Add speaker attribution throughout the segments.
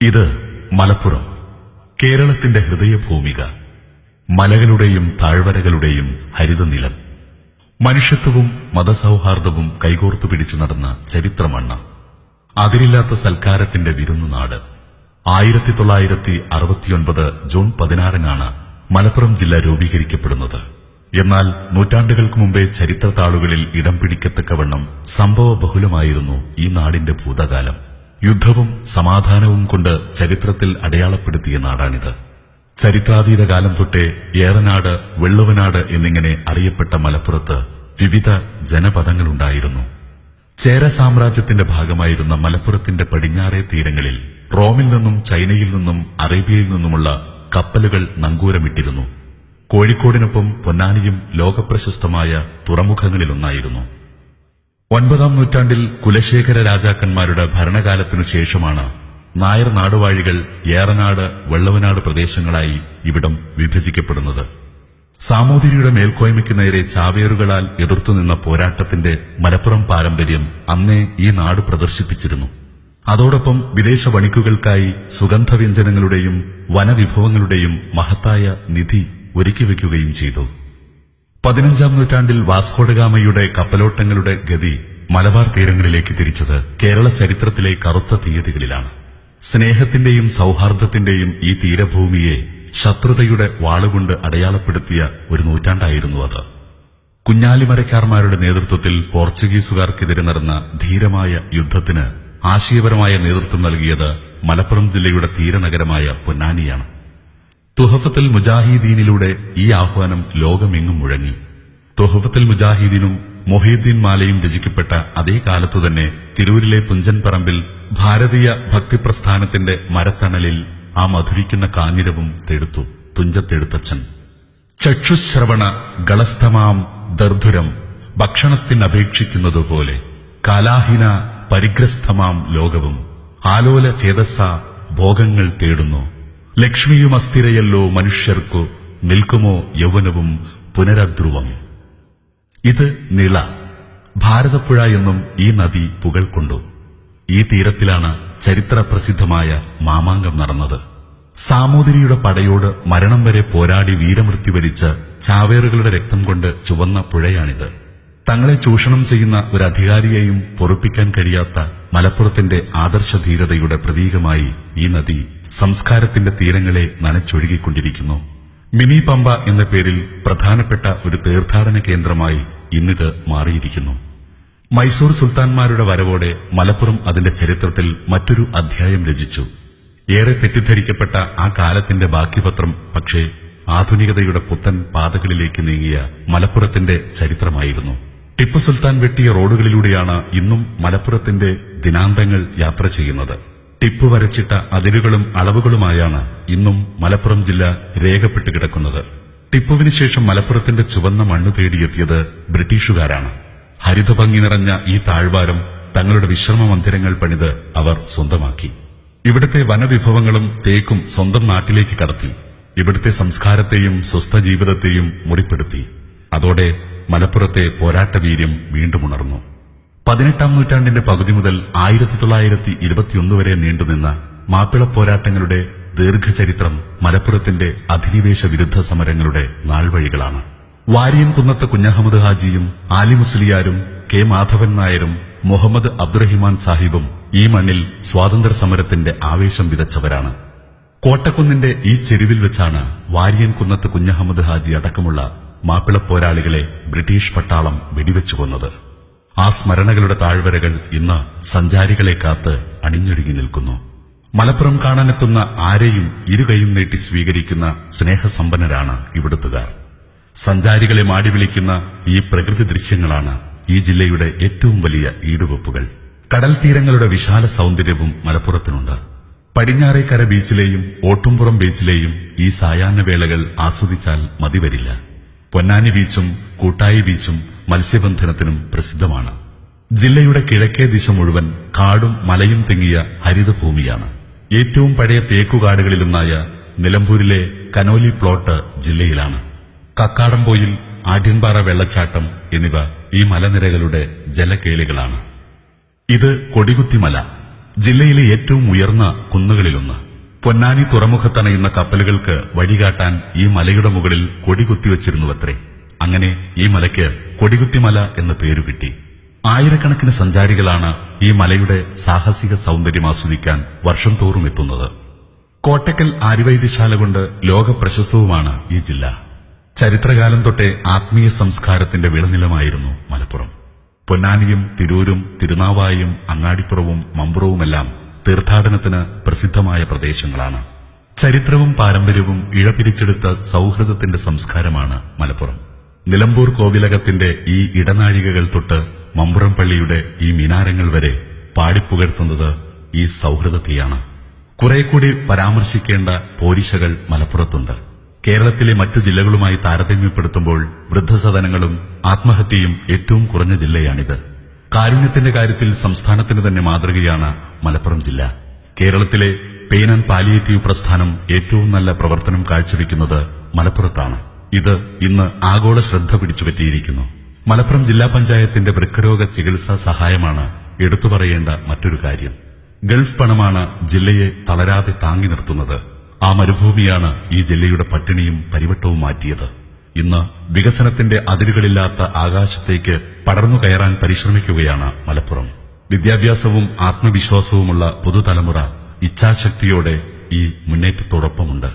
Speaker 1: ഇത് മലപ്പുറം, കേരളത്തിന്റെ ഹൃദയഭൂമിക. മലകളുടെയും താഴ്വരകളുടെയും ഹരിതനിലം. മനുഷ്യത്വവും മതസൗഹാർദ്ദവും കൈകോർത്തു പിടിച്ചു നടന്ന ചരിത്രമണ്ണ്. അതിരില്ലാത്ത സൽക്കാരത്തിന്റെ വിരുന്നുനാട്. 1969 ജൂൺ 16 മലപ്പുറം ജില്ല രൂപീകരിക്കപ്പെടുന്നത്. എന്നാൽ നൂറ്റാണ്ടുകൾക്ക് മുമ്പേ ചരിത്ര താളുകളിൽ ഇടം പിടിക്കത്തക്കവണ്ണം സംഭവ ബഹുലമായിരുന്നു ഈ നാടിന്റെ ഭൂതകാലം. യുദ്ധവും സമാധാനവും കൊണ്ട് ചരിത്രത്തിൽ അടയാളപ്പെടുത്തിയ നാടാണിത്. ചരിത്രാതീത കാലം തൊട്ടേ ഏറനാട്, വെള്ളുവനാട് എന്നിങ്ങനെ അറിയപ്പെട്ട മലപ്പുറത്ത് വിവിധ ജനപദങ്ങളുണ്ടായിരുന്നു. ചേര സാമ്രാജ്യത്തിന്റെ ഭാഗമായിരുന്ന മലപ്പുറത്തിന്റെ പടിഞ്ഞാറേ തീരങ്ങളിൽ റോമിൽ നിന്നും ചൈനയിൽ നിന്നും അറേബ്യയിൽ നിന്നുമുള്ള കപ്പലുകൾ നങ്കൂരമിട്ടിരുന്നു. കോഴിക്കോടിനൊപ്പം പൊന്നാനിയും ലോകപ്രശസ്തമായ തുറമുഖങ്ങളിലൊന്നായിരുന്നു. 9-ാം നൂറ്റാണ്ടിൽ കുലശേഖര രാജാക്കന്മാരുടെ ഭരണകാലത്തിനു ശേഷമാണ് നായർ നാടുവാഴികൾ ഏറനാട്, വെള്ളവനാട് പ്രദേശങ്ങളായി ഇവിടം വിഭജിക്കപ്പെടുന്നത്. സാമൂതിരിയുടെ മേൽക്കോയ്മയ്ക്ക് നേരെ ചാവേറുകളാൽ എതിർത്തുനിന്ന പോരാട്ടത്തിന്റെ മലപ്പുറം പാരമ്പര്യം അന്നേ ഈ നാട് പ്രദർശിപ്പിച്ചിരുന്നു. അതോടൊപ്പം വിദേശ വണിക്കുകൾക്കായി സുഗന്ധവ്യഞ്ജനങ്ങളുടെയും വനവിഭവങ്ങളുടെയും മഹത്തായ നിധി ഒരുക്കിവെക്കുകയും ചെയ്തു. 15-ാം നൂറ്റാണ്ടിൽ വാസ്കോഡഗാമയുടെ കപ്പലോട്ടങ്ങളുടെ ഗതി മലബാർ തീരങ്ങളിലേക്ക് തിരിച്ചത് കേരള ചരിത്രത്തിലെ കറുത്ത തീയതികളിലാണ്. സ്നേഹത്തിന്റെയും സൗഹാർദ്ദത്തിന്റെയും ഈ തീരഭൂമിയെ ശത്രുതയുടെ വാളുകൊണ്ട് അടയാളപ്പെടുത്തിയ ഒരു നൂറ്റാണ്ടായിരുന്നു അത്. കുഞ്ഞാലിമരക്കാർമാരുടെ നേതൃത്വത്തിൽ പോർച്ചുഗീസുകാർക്കെതിരെ നടന്ന ധീരമായ യുദ്ധത്തിന് ആശയപരമായ നേതൃത്വം നൽകിയത് മലപ്പുറം ജില്ലയുടെ തീരനഗരമായ പൊന്നാനിയാണ്. തുഹഫത്തുൽ മുജാഹിദീനിലൂടെ ഈ ആഹ്വാനം ലോകമെങ്ങും മുഴങ്ങി. തുഹഫത്തുൽ മുജാഹിദീനും മൊഹീദ്ദീൻ മാലയും രചിക്കപ്പെട്ട അതേ കാലത്തുതന്നെ തിരൂരിലെ തുഞ്ചൻ പറമ്പിൽ ഭാരതീയ ഭക്തിപ്രസ്ഥാനത്തിന്റെ മരത്തണലിൽ ആ മധുരിക്കുന്ന കാഞ്ഞിരവും തെടുത്തു തുഞ്ചത്തെടുത്തച്ഛൻ. ചക്ഷുശ്രവണ ഗളസ്ഥമാം ദർധുരം ഭക്ഷണത്തിനപേക്ഷിക്കുന്നതുപോലെ കാലാഹിന പരിഗ്രസ്ഥമാം ലോകവും ആലോല ചേതസ്സ ഭോഗങ്ങൾ തേടുന്നു. ലക്ഷ്മിയും അസ്ഥിരയല്ലോ മനുഷ്യർക്കു നിൽക്കുമോ യൗവനവും പുനരധ്രുവം. ഇത് നിള, ഭാരതപ്പുഴ എന്നും ഈ നദി പുകൾക്കൊണ്ടു. ഈ തീരത്തിലാണ് ചരിത്ര പ്രസിദ്ധമായ മാമാങ്കം നടന്നത്. സാമൂതിരിയുടെ പടയോട് മരണം വരെ പോരാടി വീരമൃത്യു വരിച്ച ചാവേറുകളുടെ രക്തം കൊണ്ട് ചുവന്ന പുഴയാണിത്. തങ്ങളെ ചൂഷണം ചെയ്യുന്ന ഒരു അധികാരിയെയും പൊറുപ്പിക്കാൻ കഴിയാത്ത മലപ്പുറത്തിന്റെ ആദർശധീരതയുടെ പ്രതീകമായി ഈ നദി സംസ്കാരത്തിന്റെ തീരങ്ങളെ നനച്ചൊഴുകിക്കൊണ്ടിരിക്കുന്നു. മിനി പമ്പ എന്ന പേരിൽ പ്രധാനപ്പെട്ട ഒരു തീർത്ഥാടന കേന്ദ്രമായി ഇന്നിത് മാറിയിരിക്കുന്നു. മൈസൂർ സുൽത്താൻമാരുടെ വരവോടെ മലപ്പുറം അതിന്റെ ചരിത്രത്തിൽ മറ്റൊരു അധ്യായം രചിച്ചു. ഏറെ തെറ്റിദ്ധരിക്കപ്പെട്ട ആ കാലത്തിന്റെ ബാക്കിപത്രം പക്ഷേ ആധുനികതയുടെ പുത്തൻ പാതകളിലേക്ക് നീങ്ങിയ മലപ്പുറത്തിന്റെ ചരിത്രമായിരുന്നു. ടിപ്പു സുൽത്താൻ വെട്ടിയ റോഡുകളിലൂടെയാണ് ഇന്നും മലപ്പുറത്തിന്റെ ദിനാന്തങ്ങൾ യാത്ര ചെയ്യുന്നത്. ടിപ്പു വരച്ചിട്ട അതിരുകളും അളവുകളുമായാണ് ഇന്നും മലപ്പുറം ജില്ല രേഖപ്പെട്ടു കിടക്കുന്നത്. ടിപ്പുവിന് ശേഷം മലപ്പുറത്തിന്റെ ചുവന്ന മണ്ണ് തേടിയെത്തിയത് ബ്രിട്ടീഷുകാരാണ്. ഹരിതഭംഗി നിറഞ്ഞ ഈ താഴ്വാരം തങ്ങളുടെ വിശ്രമ മന്ദിരങ്ങൾ പണിത് അവർ സ്വന്തമാക്കി. ഇവിടുത്തെ വനവിഭവങ്ങളും തേക്കും സ്വന്തം നാട്ടിലേക്ക് കടത്തി. ഇവിടുത്തെ സംസ്കാരത്തെയും സ്വസ്ഥ ജീവിതത്തെയും മുറിപ്പെടുത്തി. അതോടെ മലപ്പുറത്തെ പോരാട്ടവീര്യം വീണ്ടും ഉണർന്നു. 18-ാം നൂറ്റാണ്ടിന്റെ പകുതി മുതൽ 1921 വരെ നീണ്ടുനിന്ന മാപ്പിള പോരാട്ടങ്ങളുടെ ദീർഘചരിത്രം മലപ്പുറത്തിന്റെ അധിനിവേശ വിരുദ്ധ സമരങ്ങളുടെ നാൾവഴികളാണ്. വാരിയൻ കുന്നത്ത് കുഞ്ഞഹമ്മദ് ഹാജിയും ആലി മുസ്ലിയാരും കെ മാധവൻ നായരും മുഹമ്മദ് അബ്ദുറഹിമാൻ സാഹിബും ഈ മണ്ണിൽ സ്വാതന്ത്ര്യ സമരത്തിന്റെ ആവേശം വിതച്ചവരാണ്. കോട്ടക്കുന്നിന്റെ ഈ ചെരുവിൽ വെച്ചാണ് വാരിയൻ കുന്നത്ത് കുഞ്ഞഹമ്മദ് ഹാജി അടക്കമുള്ള മാപ്പിള പോരാളികളെ ബ്രിട്ടീഷ് പട്ടാളം വെടിവെച്ചു കൊന്നത്. ആ സ്മരണകളുടെ താഴ്വരകൾ ഇന്ന് സഞ്ചാരികളെ കാത്ത് അണിഞ്ഞൊരുങ്ങി നിൽക്കുന്നു. മലപ്പുറം കാണാനെത്തുന്ന ആരെയും ഇരുകൈയും നീട്ടി സ്വീകരിക്കുന്ന സ്നേഹസമ്പന്നരാണ് ഇവിടുത്തുകാർ. സഞ്ചാരികളെ മാടി വിളിക്കുന്ന ഈ പ്രകൃതി ദൃശ്യങ്ങളാണ് ഈ ജില്ലയുടെ ഏറ്റവും വലിയ ഈടുവെപ്പുകൾ. കടൽ തീരങ്ങളുടെ വിശാല സൗന്ദര്യവും മലപ്പുറത്തിനുണ്ട്. പടിഞ്ഞാറേക്കര ബീച്ചിലെയും ഓട്ടുംപുറം ബീച്ചിലെയും ഈ സായാഹ്നവേളകൾ ആസ്വദിച്ചാൽ മതിവരില്ല. പൊന്നാനി ബീച്ചും കൂട്ടായി ബീച്ചും മത്സ്യബന്ധനത്തിനും പ്രസിദ്ധമാണ്. ജില്ലയുടെ കിഴക്കേ ദിശ മുഴുവൻ കാടും മലയും തിങ്ങിയ ഹരിതഭൂമിയാണ്. ഏറ്റവും പഴയ തേക്കുകാടുകളിലൊന്നായ നിലമ്പൂരിലെ കനോലി പ്ലോട്ട് ജില്ലയിലാണ്. കക്കാടംപോയിൽ, ആഢ്യൻപാറ വെള്ളച്ചാട്ടം എന്നിവ ഈ മലനിരകളുടെ ജലകേളികളാണ്. ഇത് കൊടികുത്തിമല. ജില്ലയിലെ ഏറ്റവും ഉയർന്ന കുന്നുകളിലൊന്ന്. പൊന്നാനി തുറമുഖത്തണയുന്ന കപ്പലുകൾക്ക് വഴികാട്ടാൻ ഈ മലയുടെ മുകളിൽ കൊടികുത്തിവച്ചിരുന്നുവത്രേ. അങ്ങനെ ഈ മലയ്ക്ക് കൊടികുത്തിമല എന്ന പേരുകിട്ടി. ആയിരക്കണക്കിന് സഞ്ചാരികളാണ് ഈ മലയുടെ സാഹസിക സൗന്ദര്യം ആസ്വദിക്കാൻ വർഷം തോറും എത്തുന്നത്. കോട്ടക്കൽ ആര്യവൈദ്യശാല കൊണ്ട് ലോക പ്രശസ്തവുമാണ് ഈ ജില്ല. ചരിത്രകാലം തൊട്ടേ ആത്മീയ സംസ്കാരത്തിന്റെ വിളനിലമായിരുന്നു മലപ്പുറം. പൊന്നാനിയും തിരൂരും തിരുനാവായും അങ്ങാടിപ്പുറവും മമ്പുറവുമെല്ലാം തീർത്ഥാടനത്തിന് പ്രസിദ്ധമായ പ്രദേശങ്ങളാണ്. ചരിത്രവും പാരമ്പര്യവും ഇഴപിരിച്ചെടുത്ത സൗഹൃദത്തിന്റെ സംസ്കാരമാണ് മലപ്പുറം. നിലമ്പൂർ കോവിലകത്തിന്റെ ഈ ഇടനാഴികകൾ തൊട്ട് മമ്പുറം പള്ളിയുടെ ഈ മിനാരങ്ങൾ വരെ പാടിപ്പുകഴ്ത്തുന്നത് ഈ സൗഹൃദത്തെയാണ്. കുറെ കൂടി പരാമർശിക്കേണ്ട പോരിശകൾ മലപ്പുറത്തുണ്ട്. കേരളത്തിലെ മറ്റു ജില്ലകളുമായി താരതമ്യപ്പെടുത്തുമ്പോൾ വൃദ്ധസദനങ്ങളും ആത്മഹത്യയും ഏറ്റവും കുറഞ്ഞ ജില്ലയാണിത്. കാരുണ്യത്തിന്റെ കാര്യത്തിൽ സംസ്ഥാനത്തിന് തന്നെ മാതൃകയാണ് മലപ്പുറം ജില്ല. കേരളത്തിലെ പെയിൻ ആൻഡ് പാലിയേറ്റീവ് പ്രസ്ഥാനം ഏറ്റവും നല്ല പ്രവർത്തനം കാഴ്ചവെക്കുന്നത് മലപ്പുറത്താണ്. ഇത് ഇന്ന് ആഗോള ശ്രദ്ധ പിടിച്ചുപറ്റിയിരിക്കുന്നു. മലപ്പുറം ജില്ലാ പഞ്ചായത്തിന്റെ വൃക്കരോഗ ചികിത്സാ സഹായമാണ് എടുത്തുപറയേണ്ട മറ്റൊരു കാര്യം. ഗൾഫ് പണമാണ് ജില്ലയെ തളരാതെ താങ്ങി നിർത്തുന്നത്. ആ മരുഭൂമിയാണ് ഈ ജില്ലയുടെ പട്ടിണിയും പരിവട്ടവും മാറ്റിയത്. ഇന്ന് വികസനത്തിന്റെ അതിരുകളില്ലാത്ത ആകാശത്തേക്ക് പടർന്നു കയറാൻ പരിശ്രമിക്കുകയാണ് മലപ്പുറം. വിദ്യാഭ്യാസവും ആത്മവിശ്വാസവുമുള്ള പുതുതലമുറ ഇച്ഛാശക്തിയോടെ ഈ മുന്നേറ്റത്തോടൊപ്പമുണ്ട്.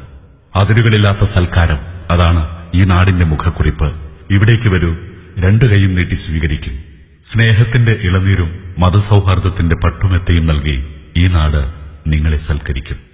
Speaker 1: അതിരുകളില്ലാത്ത സൽക്കാരം, അതാണ് ഈ നാടിന്റെ മുഖക്കുറിപ്പ്. ഇവിടേക്ക് വരൂ, രണ്ടു കൈയും നീട്ടി സ്വീകരിക്കും. സ്നേഹത്തിന്റെ ഇളനീരും മതസൗഹാർദ്ദത്തിന്റെ പട്ടുമെത്തയും നൽകി ഈ നാട് നിങ്ങളെ സൽക്കരിക്കും.